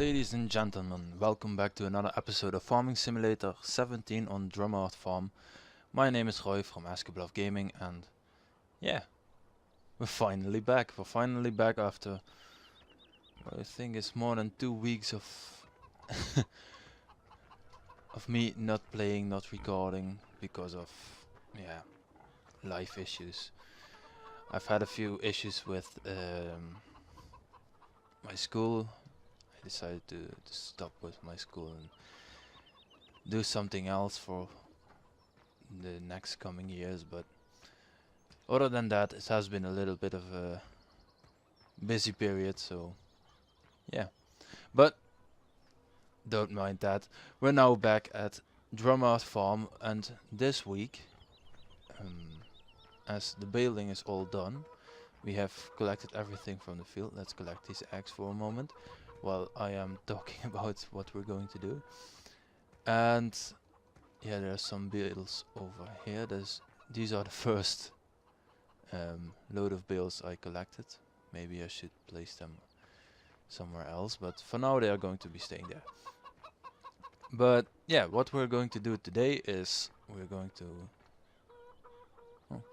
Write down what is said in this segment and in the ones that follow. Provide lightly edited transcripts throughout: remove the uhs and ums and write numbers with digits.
ladies and gentlemen, welcome back to another episode of Farming Simulator 17 on Drumard farm. My name is Roy from MacLeod Gaming, and yeah, we're finally back. We're finally back after what I think is more than 2 weeks of of me not playing, not recording because of life issues. I've had a few issues with my school. I decided to stop with my school and do something else for the next coming years, but other than that it has been a little bit of a busy period, so yeah. But don't mind that. We're now back at Drumard farm, and this week, as the baling is all done, we have collected everything from the field. Let's collect these eggs for a moment while I am talking about what we're going to do. And yeah, there are some bales over here. These are the first load of bales I collected. Maybe I should place them somewhere else, but for now they are going to be staying there. But yeah, what we're going to do today is we're going to... Oh,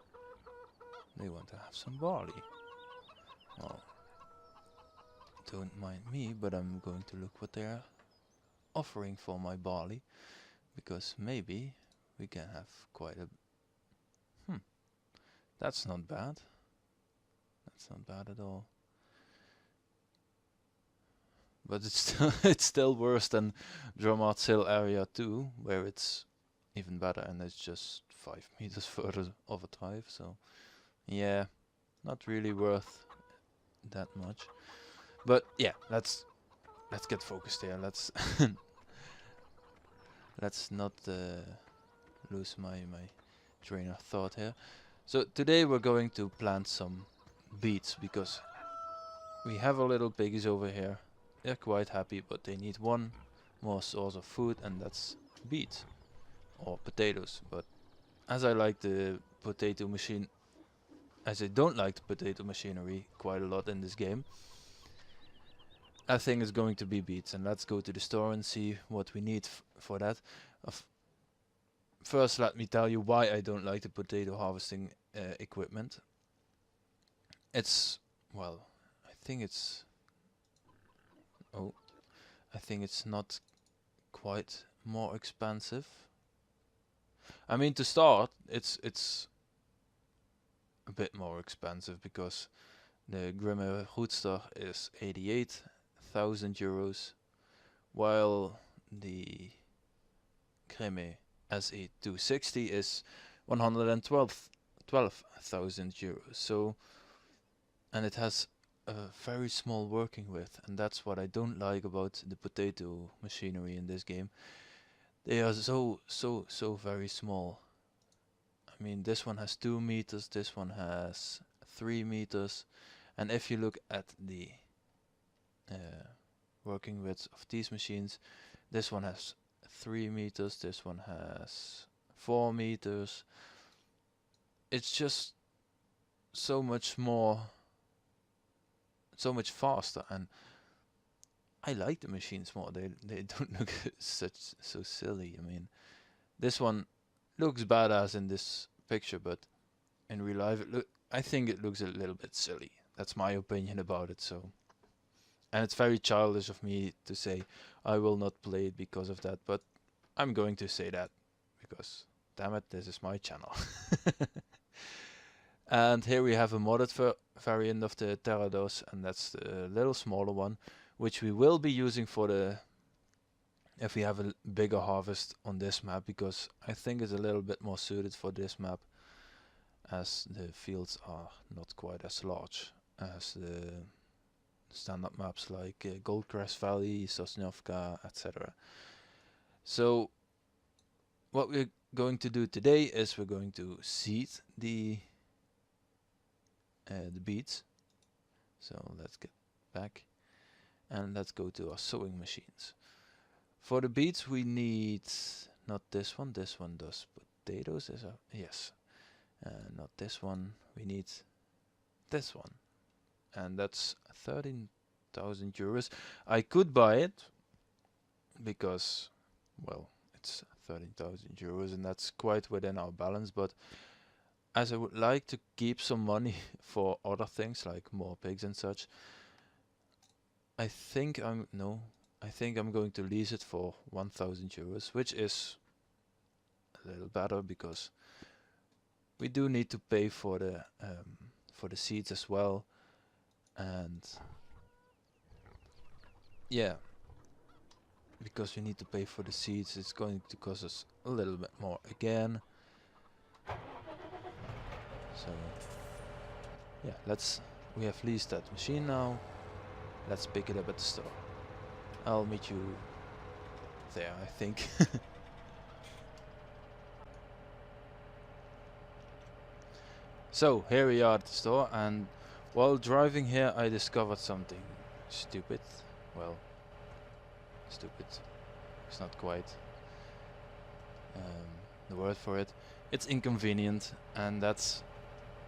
they want to have some barley. Well, don't mind me, but I'm going to look what they're offering for my barley, because maybe we can have quite a... That's not bad. That's not bad at all. But it's still it's still worse than Drumard Hill area 2, where it's even better, and it's just 5 meters further of a drive. So yeah, not really worth that much. But yeah, let's get focused here. Let's let's not lose my train of thought here. So today we're going to plant some beets, because we have our little piggies over here. They're quite happy, but they need one more source of food, and that's beets or potatoes. But as I like the potato machine, as I don't like the potato machinery quite a lot in this game, I think it's going to be beets. And let's go to the store and see what we need for that. First, let me tell you why I don't like the potato harvesting equipment. It's, well, I think it's not quite more expensive. I mean, to start, it's a bit more expensive, because the Drumard Roadster is 88,000 euros, while the Grimme SE260 is 112,000 euros. So, and it has a very small working width, and that's what I don't like about the potato machinery in this game. They are so very small. I mean, this one has 2 meters, this one has 3 meters, and if you look at the working width of these machines, this one has 3 meters, this one has 4 meters. It's just so much more, so much faster, and I like the machines more. They don't look so silly. I mean, this one looks badass in this picture, but in real life I think it looks a little bit silly. That's my opinion about it. So, and it's very childish of me to say I will not play it because of that, but I'm going to say that because, damn it, this is my channel. And here we have a modded variant of the Terrados, and that's the little smaller one, which we will be using for the, if we have a bigger harvest on this map, because I think it's a little bit more suited for this map, as the fields are not quite as large as the standard maps like Goldcrest Valley, Sosnovka, etc. So what we're going to do today is we're going to seed the beets. So let's get back and let's go to our sowing machines. For the beets we need not this one does potatoes, yes, not this one, we need this one, and that's 13 13,000 euros. I could buy it because, well, it's 13,000 euros and that's quite within our balance, but as I would like to keep some money for other things like more pigs and such, I think I'm going to lease it for 1,000 euros, which is a little better because we do need to pay for the seeds as well, and yeah, because we need to pay for the seeds, it's going to cost us a little bit more again. So yeah, we have leased that machine now. Let's pick it up at the store. I'll meet you there, I think. So here we are at the store, and while driving here I discovered something stupid. Well, stupid. It's not quite the word for it. It's inconvenient, and that's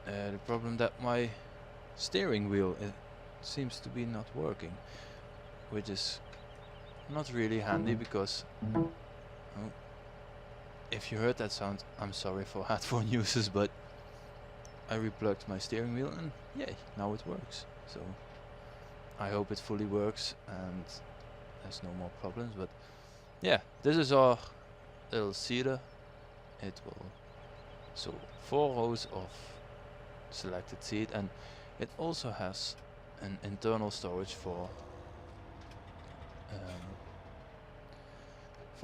the problem, that my steering wheel seems to be not working, which is not really handy because if you heard that sound, I'm sorry for headphone users, but I replugged my steering wheel and yay, now it works. So I hope it fully works and there's no more problems. But yeah, this is our little seeder. It will so 4 rows of selected seed, and it also has an internal storage for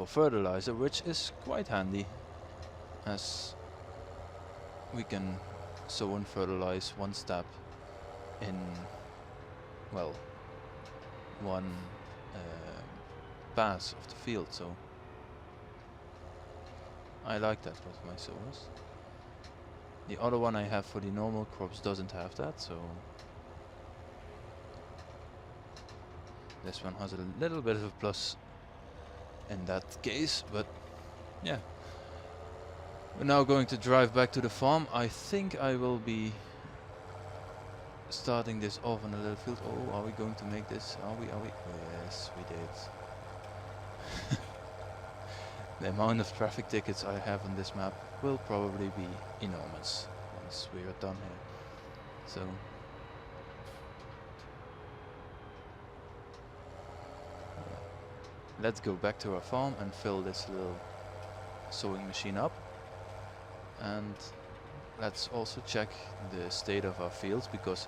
fertilizer, which is quite handy, as we can sow and fertilize one step in, well, one pass of the field. So I like that with my sowers. The other one I have for the normal crops doesn't have that, so this one has a little bit of a plus in that case. But yeah, we're now going to drive back to the farm. I think I will be starting this off on a little field. Oh, are we going to make this? Are we? Yes, we did. The amount of traffic tickets I have on this map will probably be enormous once we are done here. So let's go back to our farm and fill this little sowing machine up, and let's also check the state of our fields, because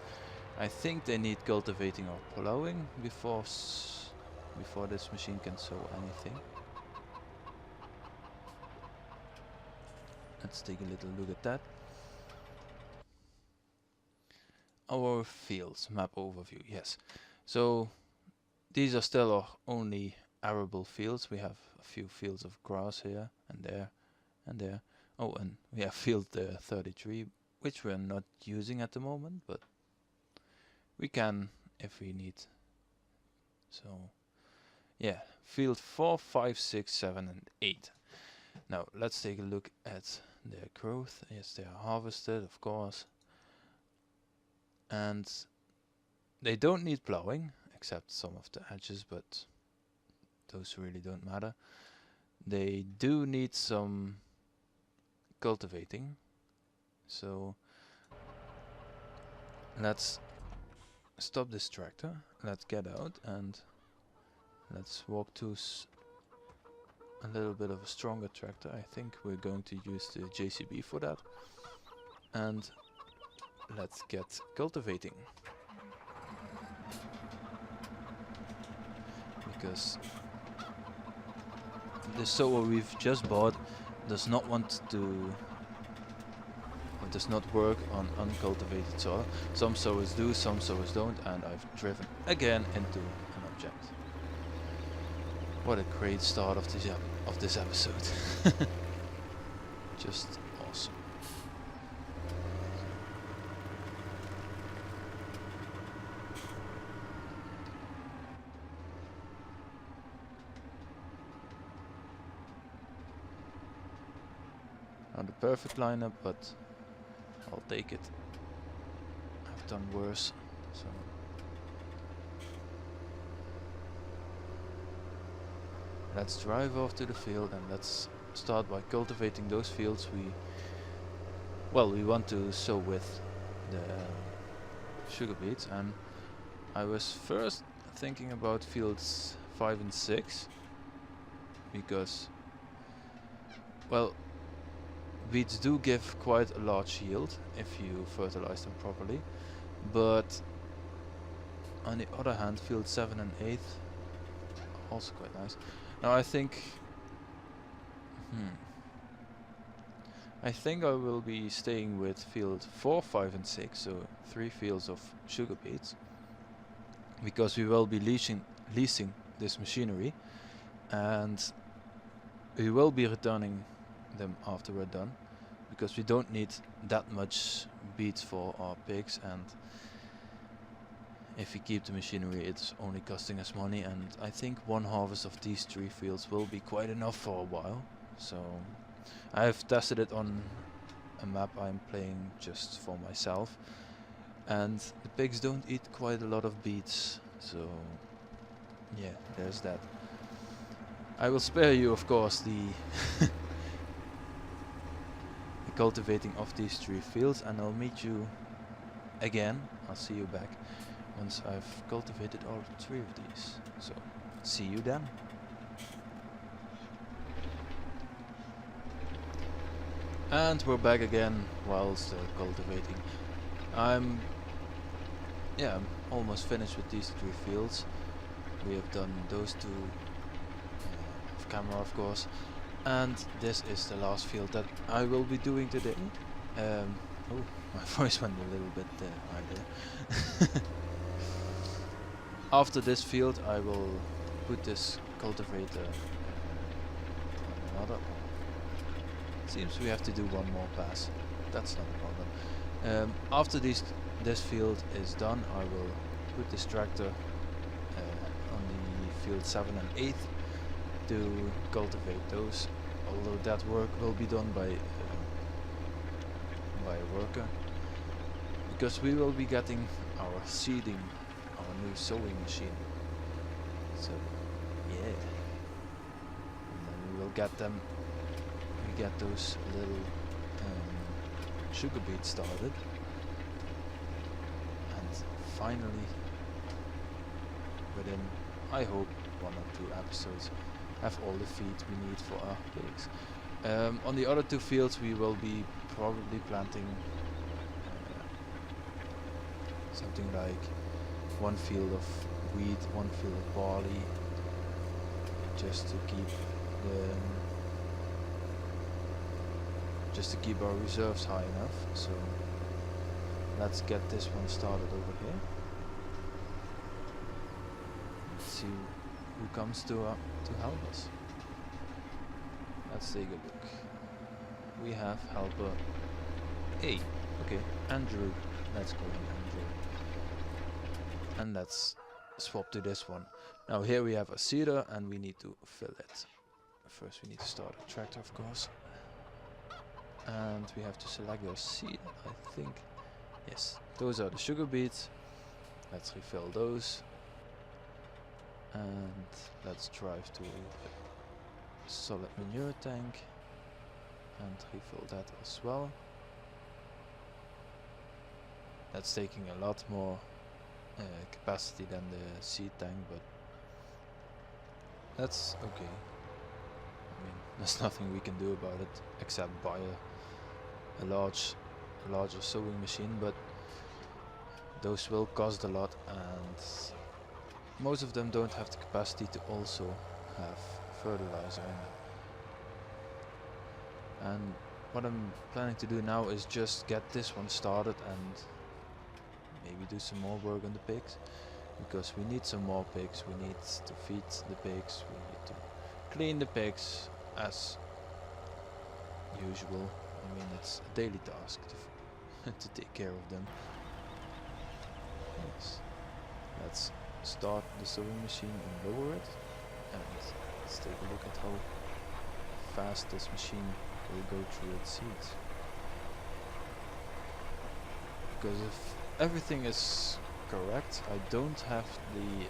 I think they need cultivating or plowing before this machine can sow anything. Let's take a little look at that. Our fields map overview, yes. So these are still our only arable fields. We have a few fields of grass here and there and there. Oh, and we have field 33, which we're not using at the moment, but we can if we need. So yeah, field 4, 5, 6, 7 and 8. Now let's take a look at their growth. Yes, they are harvested, of course, and they don't need plowing except some of the edges, but those really don't matter. They do need some cultivating, so let's stop this tractor, let's get out and let's walk to a little bit of a stronger tractor. I think we're going to use the JCB for that, and let's get cultivating, because the sower we've just bought does not want to, it does not work on uncultivated soil. Some sowers do, some sowers don't, and I've driven again into an object. What a great start of this episode. Just awesome. Not the perfect lineup, but I'll take it. I've done worse, so let's drive off to the field and let's start by cultivating those fields we want to sow with the sugar beets. And I was first thinking about fields 5 and 6 because, well, beets do give quite a large yield if you fertilize them properly, but on the other hand, field 7 and 8 are also quite nice. Now I think I will be staying with field 4, 5 and 6, so 3 fields of sugar beets, because we will be leasing this machinery and we will be returning them after we're done, because we don't need that much beets for our pigs, and if we keep the machinery it's only costing us money, and I think one harvest of these 3 fields will be quite enough for a while. So I've tested it on a map I'm playing just for myself, and the pigs don't eat quite a lot of beets, so yeah, there's that. I will spare you, of course, the cultivating of these 3 fields, and I'll meet you again. I'll see you back once I've cultivated all 3 of these. So, see you then. And we're back again whilst cultivating. I'm almost finished with these 3 fields. We have done those 2 off camera, of course. And this is the last field that I will be doing today. Oh, my voice went a little bit high there. After this field I will put this cultivator on another. Seems we have to do one more pass. That's not a problem. After this field is done, I will put this tractor on the field 7 and 8 to cultivate those, although that work will be done by a worker, because we will be getting our seeding, our new sowing machine. So yeah, and then we will get them. We get those little sugar beets started, and finally, within, I hope, 1 or 2 episodes, have all the feed we need for our pigs. On the other 2 fields we will be probably planting something like 1 field of wheat, 1 field of barley, just to keep our reserves high enough. So let's get this one started over here. Let's see who comes to help us. Let's take a look. We have helper A. Okay, Andrew. Let's call him Andrew. And let's swap to this one. Now here we have a seeder and we need to fill it. First we need to start a tractor, of course. And we have to select those seed, I think. Yes, those are the sugar beets. Let's refill those. And let's drive to a solid manure tank and refill that as well. That's taking a lot more capacity than the seed tank, but that's okay. I mean, there's nothing we can do about it except buy a larger sowing machine, but those will cost a lot, and most of them don't have the capacity to also have fertilizer in it. And what I'm planning to do now is just get this one started and maybe do some more work on the pigs, because we need some more pigs, we need to feed the pigs, we need to clean the pigs as usual. I mean, it's a daily task to take care of them. Yes. Let's start the sowing machine and lower it, and let's take a look at how fast this machine will go through its seeds. Because if everything is correct, I don't have the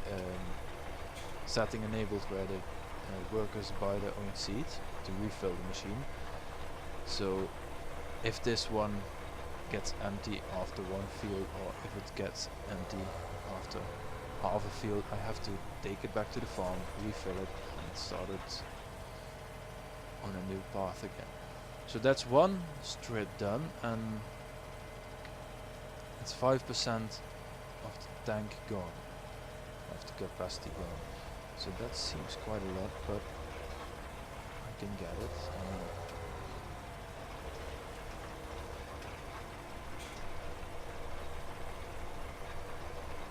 setting enabled where the workers buy their own seed to refill the machine. So if this one gets empty after one field, or if it gets empty after half a field, I have to take it back to the farm, refill it, and start it on a new path again. So that's one strip done, and it's 5% of the tank gone, of the capacity gone. So that seems quite a lot, but I can get it.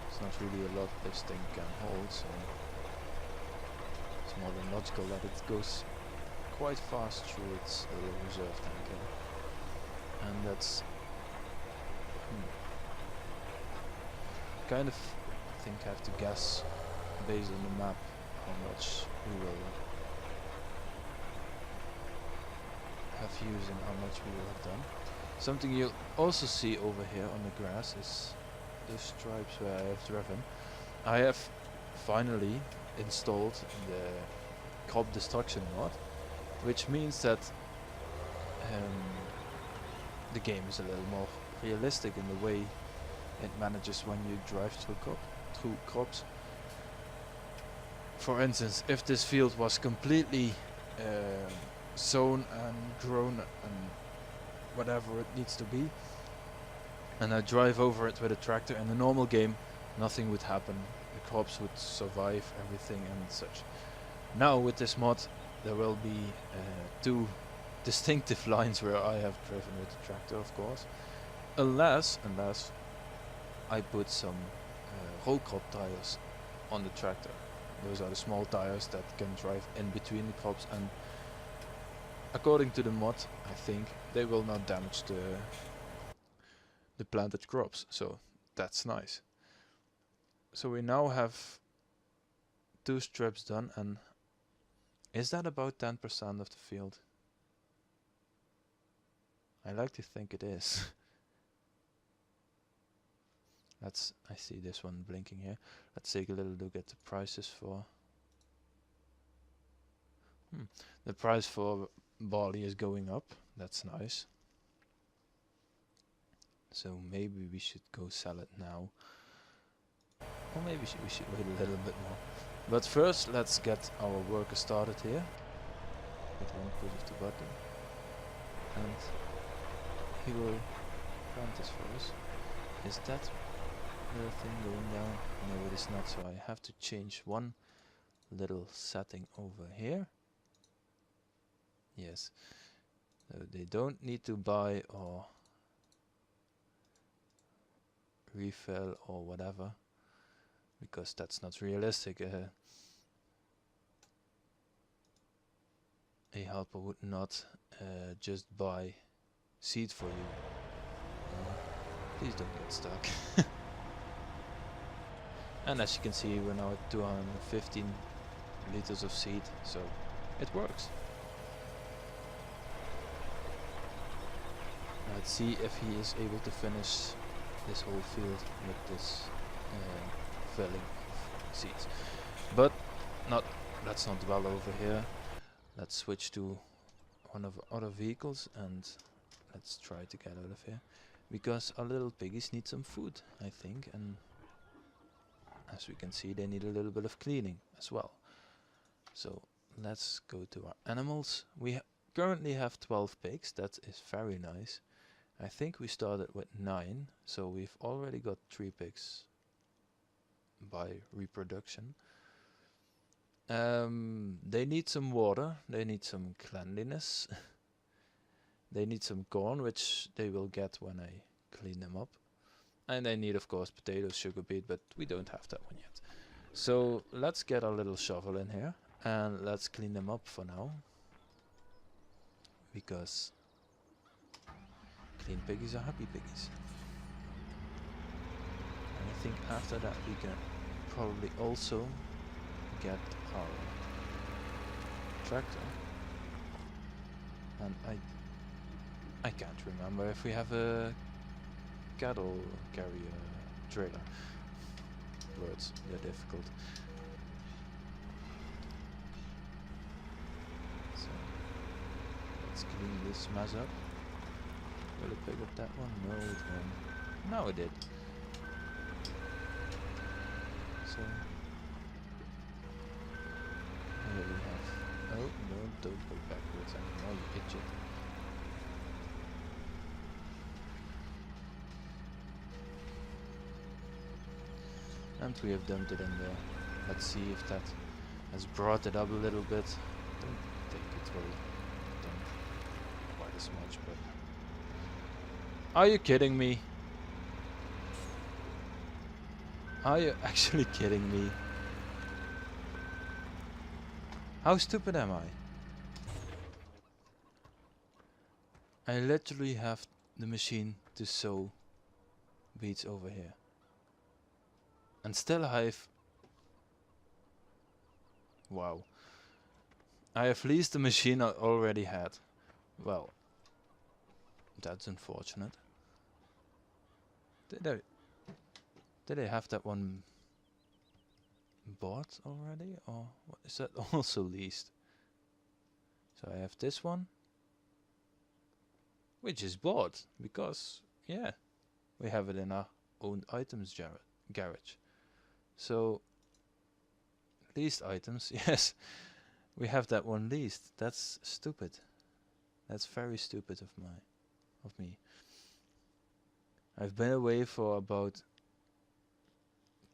It's not really a lot this thing can hold, so it's more than logical that it goes quite fast through its little reserve tank here. And that's kind of, I think I have to guess based on the map how much we will have used and how much we will have done. Something you'll also see over here on the grass is the stripes where I have driven. I have finally installed the crop destruction mod, which means that the game is a little more realistic in the way it manages when you drive through crops. For instance, if this field was completely sown and grown and whatever it needs to be, and I drive over it with a tractor, in the normal game nothing would happen. The crops would survive everything and such. Now with this mod there will be two distinctive lines where I have driven with the tractor, of course, unless I put some roll crop tires on the tractor. Those are the small tires that can drive in between the crops, and according to the mod I think they will not damage the planted crops, so that's nice. So we now have 2 strips done, and is that about 10% of the field? I like to think it is. I see this one blinking here. Let's take a little look at the prices for the price for barley is going up. That's nice. So maybe we should go sell it now, or maybe we should wait a little bit more. But first let's get our worker started here with one push of the button, and he will plant this for us. Is that little thing going down? No, it is not, so I have to change one little setting over here. Yes, so they don't need to buy or refill or whatever, because that's not realistic. A helper would not just buy seed for you. Please don't get stuck. And as you can see, we're now at 215 liters of seed, so it works. Let's see if he is able to finish this whole field with this filling of seeds. But let's not dwell over here. Let's switch to one of our other vehicles and let's try to get out of here, because our little piggies need some food, I think, and as we can see they need a little bit of cleaning as well. So let's go to our animals. We currently have 12 pigs. That is very nice. I think we started with 9, so we've already got 3 pigs by reproduction. They need some water, they need some cleanliness, they need some corn, which they will get when I clean them up. And they need, of course, potatoes, sugar beet, but we don't have that one yet. So let's get our little shovel in here and let's clean them up for now, because clean piggies are happy piggies. And I think after that we can probably also get our tractor. And I can't remember if we have a cattle carrier trailer. Words, they're difficult. Let's clean this mess up. Will it pick up that one? No, it won't. No, it did. So here we have. Oh no! Don't go backwards anymore, you idiot. And we have dumped it in there. Let's see if that has brought it up a little bit. Don't think it will dump quite as much, but... Are you kidding me? Are you actually kidding me? How stupid am I? I literally have the machine to sow beets over here. And still I've... Wow. I have leased the machine I already had. Well, that's unfortunate. Did I have that one bought already? Or what, is that also leased? So I have this one, which is bought because, yeah, we have it in our own items garage. So, leased items, yes, we have that one leased. That's stupid. That's very stupid of me. I've been away for about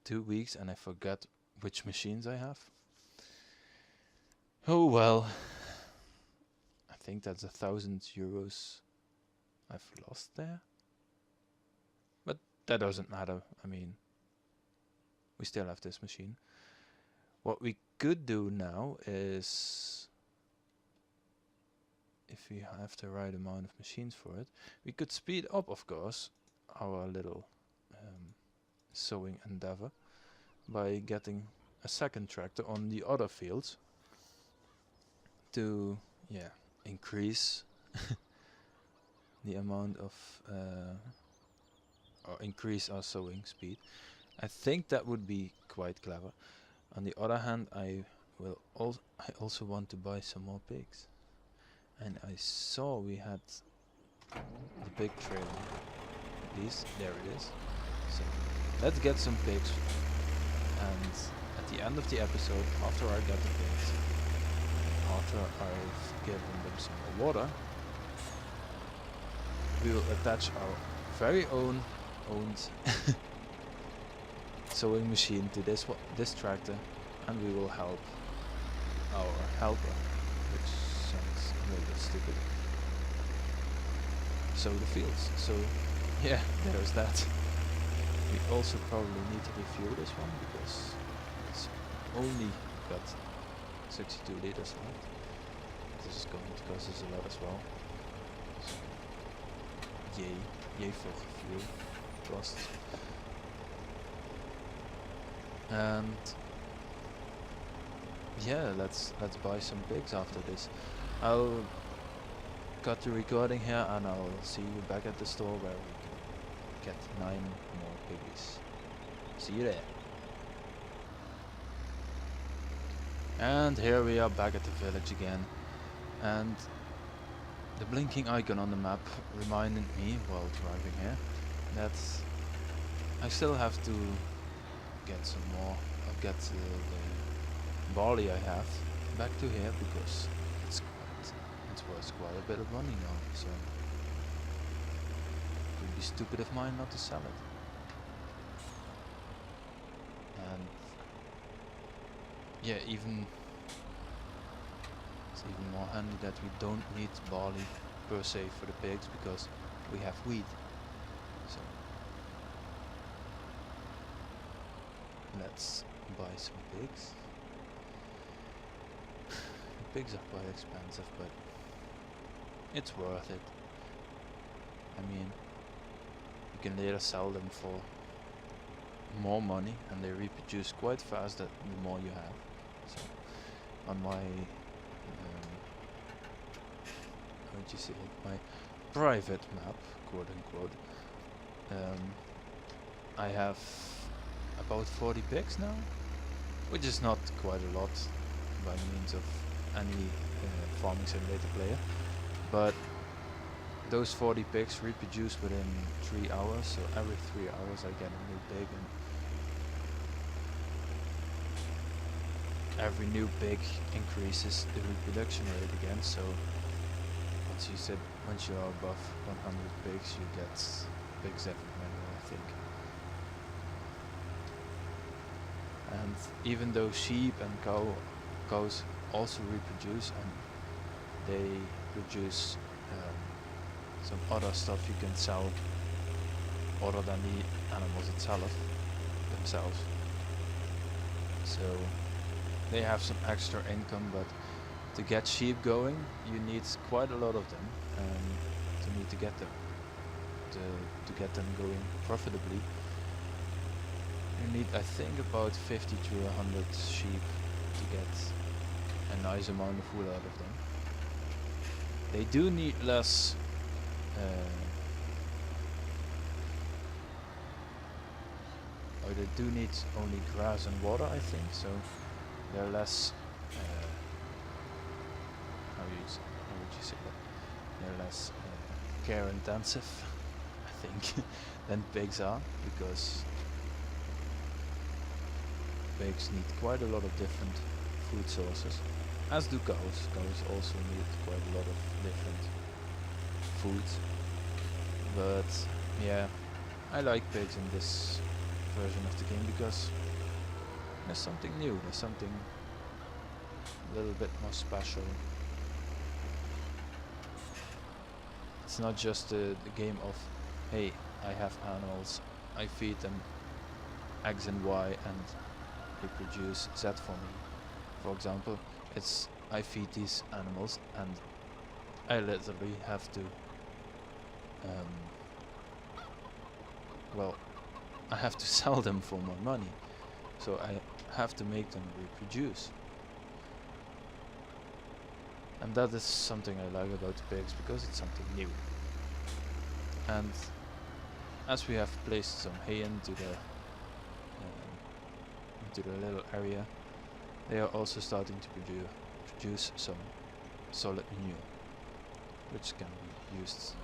2 weeks and I forgot which machines I have. Oh well. I think that's 1,000 euros I've lost there. But that doesn't matter. I mean, we still have this machine. What we could do now is, if we have the right amount of machines for it, we could speed up, of course, our little sowing endeavor by getting a second tractor on the other fields to, yeah, increase the amount of or increase our sowing speed. I think that would be quite clever. On the other hand, I also want to buy some more pigs, and I saw we had the pig trailer. These, there it is. So let's get some pigs, and at the end of the episode, after I get the pigs, after I've given them some more water, we will attach our very owned sowing machine to this tractor, and we will help our helper, which sounds a little bit stupid, sow the fields. So yeah, there's that. We also probably need to refuel this one because it's only got 62 liters left. This is going to cost us a lot as well. So, yay for fuel costs. And yeah, let's buy some pigs after this. I'll cut the recording here and I'll see you back at the store where we can get 9 more piggies. See you there. And here we are back at the village again, and the blinking icon on the map reminded me while driving here that I still have to get some more, get the barley I have back to here because it's worth quite a bit of money now, so it would be stupid of mine not to sell it. And yeah, it's even more handy that we don't need barley per se for the pigs because we have wheat. So let's buy some pigs. The pigs are quite expensive, but it's worth it. I mean, you can later sell them for more money and they reproduce quite fast the more you have. So on my how'd you say it, my private map, quote unquote, I have about 40 pigs now, which is not quite a lot by means of any farming simulator player, but those 40 pigs reproduce within 3 hours, so every 3 hours I get a new pig, and every new pig increases the reproduction rate again. So once you are above 100 pigs, you get pigs everywhere, I think. And even though sheep and cows also reproduce, and they produce some other stuff you can sell other than the animals themselves. So they have some extra income, but to get sheep going, you need quite a lot of them, and to get them going profitably, you need, I think, about 50 to 100 sheep to get a nice amount of wool out of them. They do need less or they do need only grass and water, I think, so they're less how would you say that? They're less care intensive, I think, than pigs are, because pigs need quite a lot of different food sources, as do cows. Cows also need quite a lot of different food. But yeah, I like pigs in this version of the game because there's something new, there's something a little bit more special. It's not just the game of, hey, I have animals, I feed them X and Y and they produce Z for me. For example, it's I feed these animals and I literally have to I have to sell them for more money, so I have to make them reproduce. And that is something I like about the pigs, because it's something new. And as we have placed some hay into the little area, they are also starting to produce some solid manure, which can be used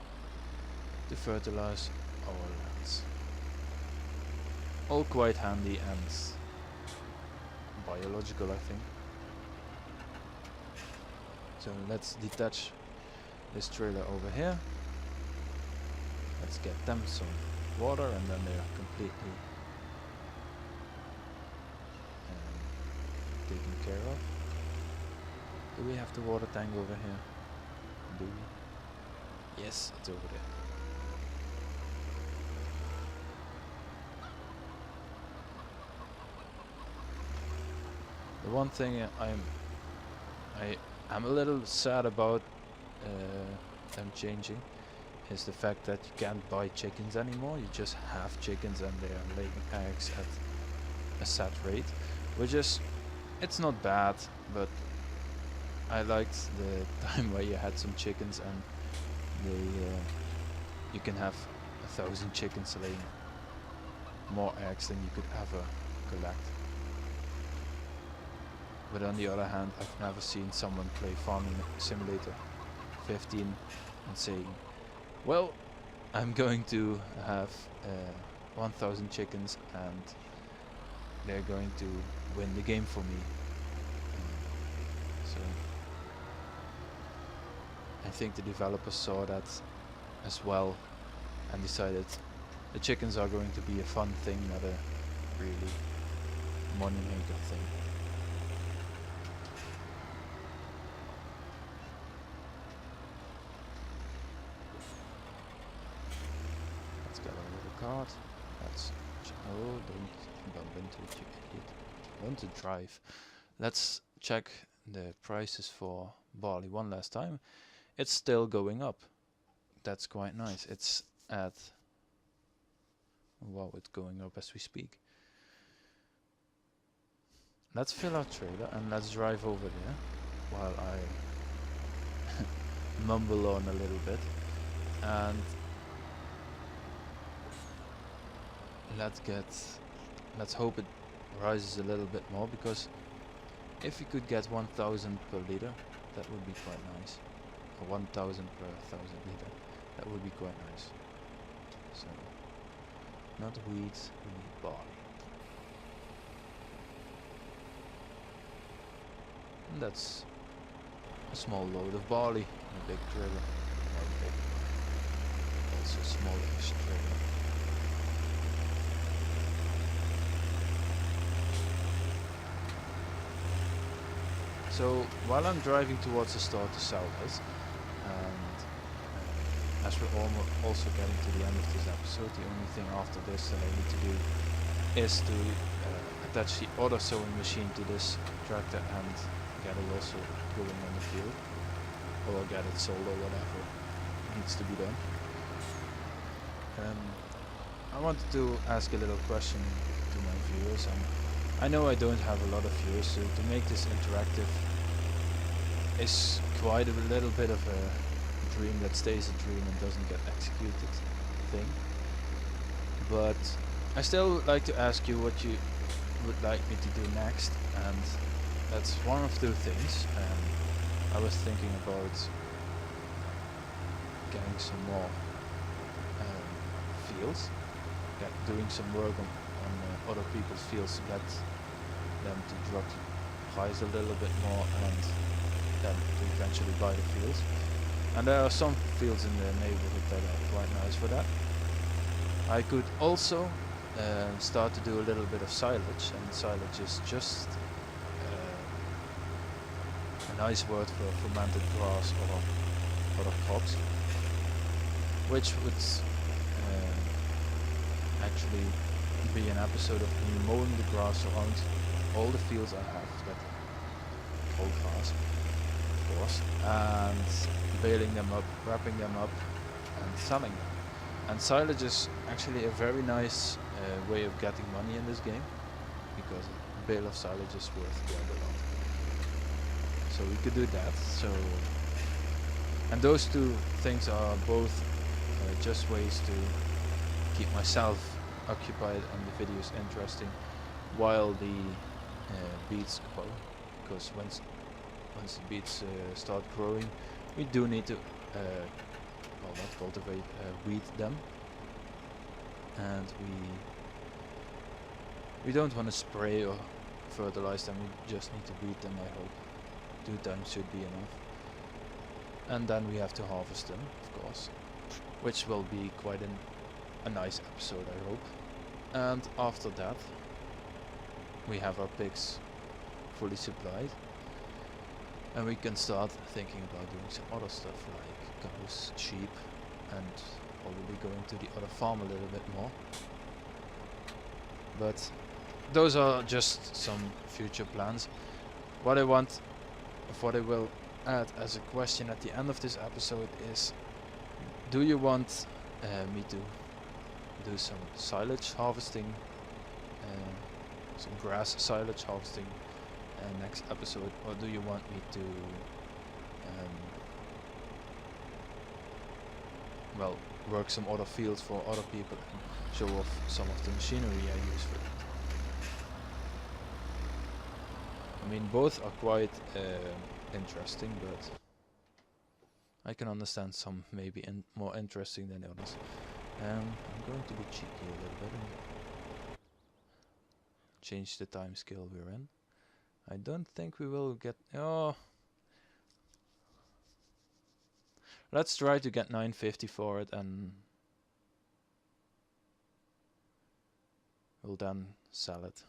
to fertilize our lands. All quite handy and biological, I think. So let's detach this trailer over here. Let's get them some water, and then they are completely taken care of. Do we have the water tank over here? Do we? Yes, it's over there. The one thing I'm a little sad about them changing is the fact that you can't buy chickens anymore. You just have chickens and they are laying eggs at a set rate, which is, it's not bad, but I liked the time where you had some chickens and you can have 1,000 chickens laying more eggs than you could ever collect. But on the other hand, I've never seen someone play Farming Simulator 15 and saying, well, I'm going to have 1,000 chickens and they're going to win the game for me. So I think the developers saw that as well and decided the chickens are going to be a fun thing, not a really money maker thing. Card. Let's don't bump into it, you idiot. Learn to drive. Let's check the prices for barley one last time. It's still going up. That's quite nice. It's at, wow, it's going up as we speak. Let's fill our trailer and let's drive over there while I mumble on a little bit. And let's hope it rises a little bit more, because if we could get 1,000 per liter, that would be quite nice. 1,000 per 1,000 liter. That would be quite nice. So, not wheat, we need barley. And that's a small load of barley in a big trailer. Or big, also smallish trailer. So while I'm driving towards the store to sell this, and as we're also getting to the end of this episode, the only thing after this that I need to do is to attach the other sowing machine to this tractor and get it also going on the field, or get it sold or whatever needs to be done. I wanted to ask a little question to my viewers, and I know I don't have a lot of viewers, so to make this interactive is quite a little bit of a dream that stays a dream and doesn't get executed thing. But I still like to ask you what you would like me to do next, and that's one of two things. I was thinking about getting some more fields, doing some work on other people's fields to get them to drop the price a little bit more and then to eventually buy the fields. And there are some fields in the neighborhood that are quite nice for that. I could also start to do a little bit of silage, and silage is just a nice word for fermented grass or other crops, which would actually be an episode of me mowing the grass around all the fields I have, that whole grass, of course, and baling them up, wrapping them up, and selling them. And silage is actually a very nice way of getting money in this game, because a bale of silage is worth quite a lot. So we could do that. So, and those two things are both just ways to keep myself occupied and the videos interesting while the beets grow, because once the beets start growing, we do need to well, not cultivate, weed them, and we don't want to spray or fertilize them, we just need to weed them. I hope 2 times should be enough, and then we have to harvest them, of course, which will be quite a nice episode, I hope. And after that we have our pigs fully supplied, and we can start thinking about doing some other stuff like cows, sheep, and probably going to the other farm a little bit more. But those are just some future plans. What I will add as a question at the end of this episode is, do you want me to do some silage harvesting, some grass silage harvesting next episode, or do you want me to well, work some other fields for other people and show off some of the machinery I use for that? I mean, both are quite interesting, but I can understand some maybe more interesting than others. I'm going to be cheeky a little bit and change the time scale we're in. I don't think we will get... Oh! Let's try to get 950 for it, and we'll then sell it,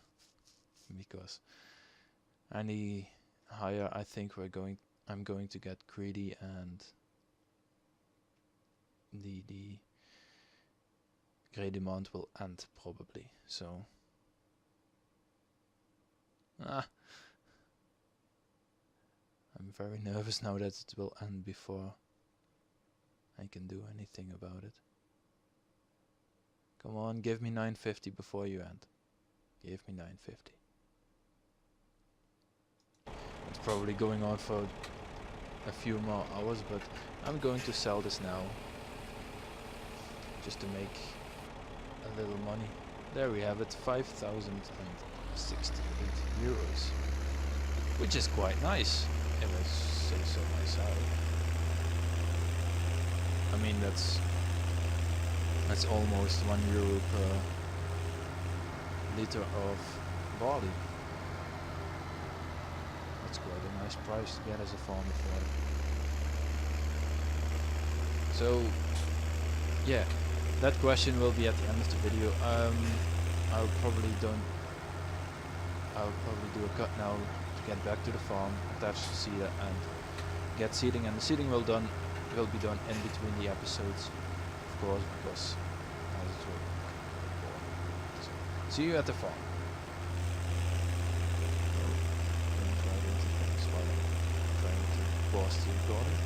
because any higher I think I'm going to get greedy, and the great demand will end probably. So I'm very nervous now that it will end before I can do anything about it. Come on, give me 950 before you end. Give me 950. It's probably going on for a few more hours, but I'm going to sell this now, just to make a little money. There we have it, 5,068 euros, which is quite nice, if I say so myself. I mean, that's almost €1 per liter of barley. That's quite a nice price to get as a farmer for it. So yeah, that question will be at the end of the video. I'll probably do a cut now to get back to the farm, attach the seeder and get seeding, and the seeding will be done in between the episodes, of course, because as it will. So, see you at the farm. Trying to pause the recording.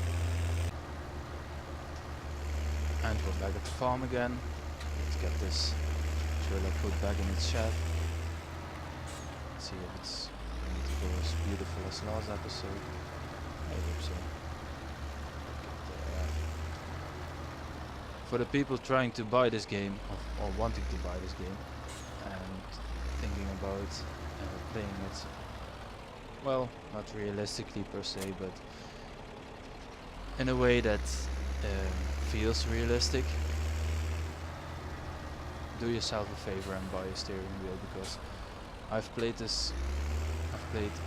And we're back at the farm again. Let's get this trailer put back in its shed. Let's see if it's going to go as beautiful as last episode. I hope so. For the people trying to buy this game, or wanting to buy this game, and thinking about playing it, well, not realistically per se, but in a way that feels realistic, do yourself a favor and buy a steering wheel, because I've played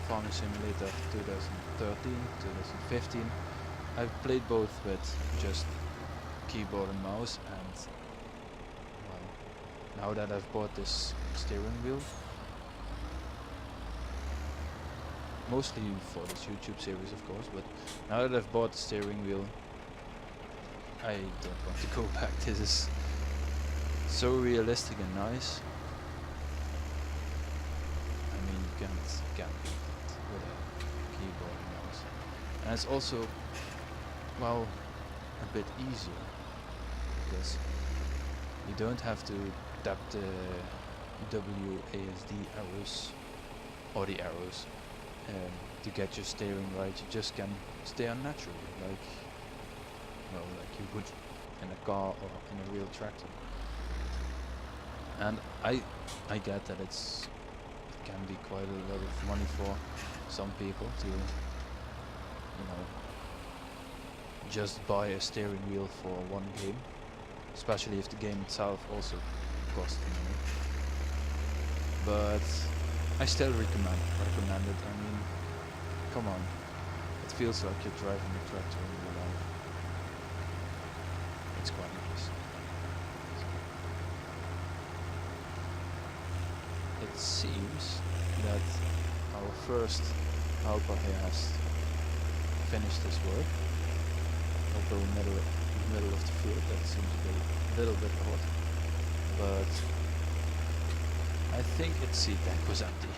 Farming Simulator 2013, 2015. I've played both with just keyboard and mouse, and well, now that I've bought this steering wheel, mostly for this YouTube series of course, but now that I've bought the steering wheel, I don't want to go back. This is so realistic and nice. I mean, you can't beat it with a keyboard and mouse. And it's also, well, a bit easier, because you don't have to tap the WASD arrows, or the arrows, to get your steering right. You just can steer naturally, like you would in a car or in a real tractor. And I get that it can be quite a lot of money for some people to, just buy a steering wheel for one game, especially if the game itself also costs money. But I still recommend it. I mean, come on, it feels like you're driving a tractor in real life. It's quite nice. It seems that our first helper here has finished his work. Although in the middle of the field, that seems to be a little bit odd. But I think its seed tank was empty.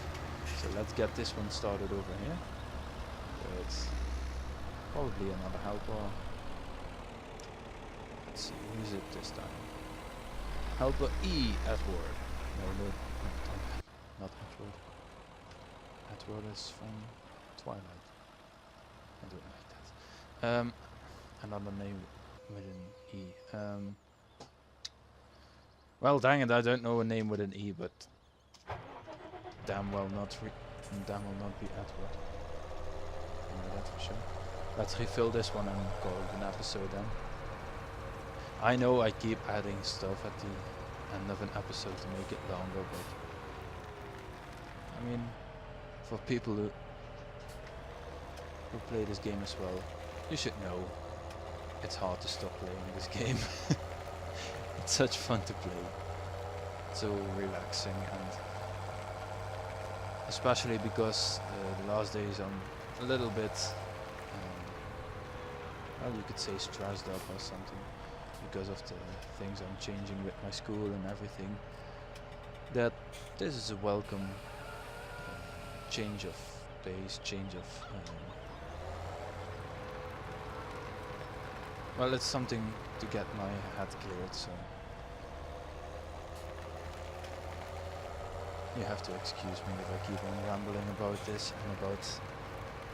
So let's get this one started over here. It's probably another helper. Let's see, who is it this time? Helper E, Edward. No, not Edward. Edward is from Twilight. I don't like that. Another name with an E. Well, dang it, I don't know a name with an E, but damn well not be Edward. I know that for sure. Let's refill this one and call it an episode then. I know I keep adding stuff at the end of an episode to make it longer, but I mean, for people who play this game as well, you should know it's hard to stop playing this game. It's such fun to play. It's so relaxing, and especially because the last days I'm a little bit, well, you could say stressed up or something, because of the things I'm changing with my school and everything, that this is a welcome change of pace, change of well, it's something to get my head cleared, so you have to excuse me if I keep on rambling about this and about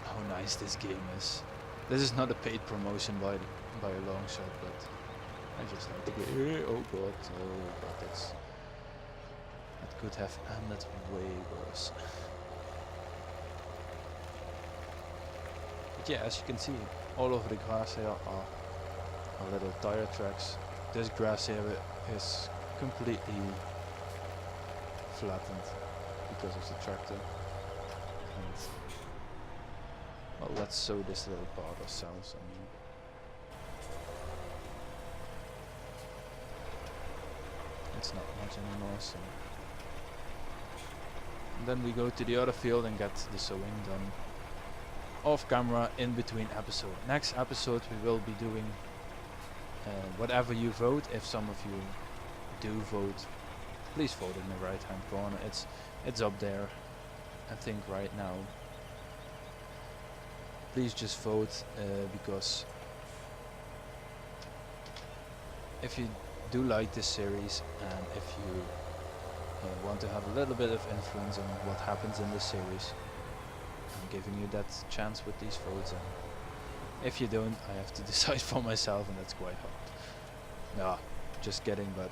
how nice this game is. This is not a paid promotion by a long shot, but I just like to go, oh god, that could have ended way worse. But yeah, as you can see, all over the grass here are our little tire tracks. This grass here is completely flattened because of the tractor. And well, let's sow this little part ourselves. I mean, it's not much anymore, so. And then we go to the other field and get the sowing done off camera in between episode. Next episode we will be doing whatever you vote. If some of you do vote, please vote in the right hand corner. It's up there, I think, right now. Please just vote because if you do like this series and if you want to have a little bit of influence on what happens in this series, I'm giving you that chance with these votes, and if you don't, I have to decide for myself, and that's quite hard. No, just kidding, but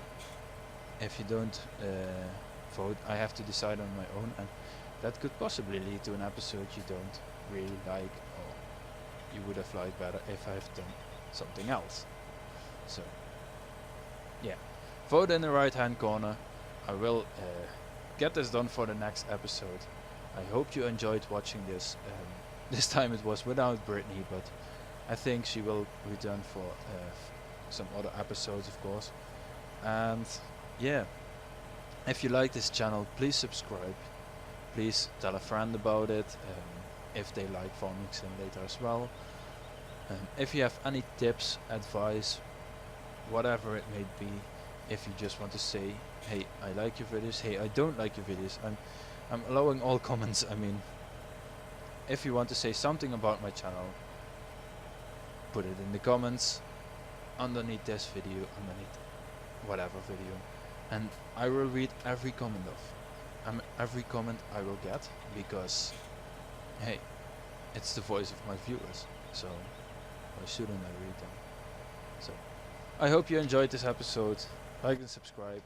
if you don't vote, I have to decide on my own, and that could possibly lead to an episode you don't really like, or you would have liked better if I've done something else. So yeah, vote in the right hand corner. I will get this done for the next episode. I hope you enjoyed watching this. This time it was without Brittany, but I think she will return for some other episodes, of course. And yeah, if you like this channel, please subscribe. Please tell a friend about it if they like Farming Simulator as well. If you have any tips, advice, whatever it may be, if you just want to say, hey, I like your videos, hey, I don't like your videos, I'm allowing all comments. I mean, if you want to say something about my channel, put it in the comments underneath this video, underneath whatever video, and I will read every comment every comment I will get, because hey, it's the voice of my viewers, so why shouldn't I read them? So I hope you enjoyed this episode. Like and subscribe.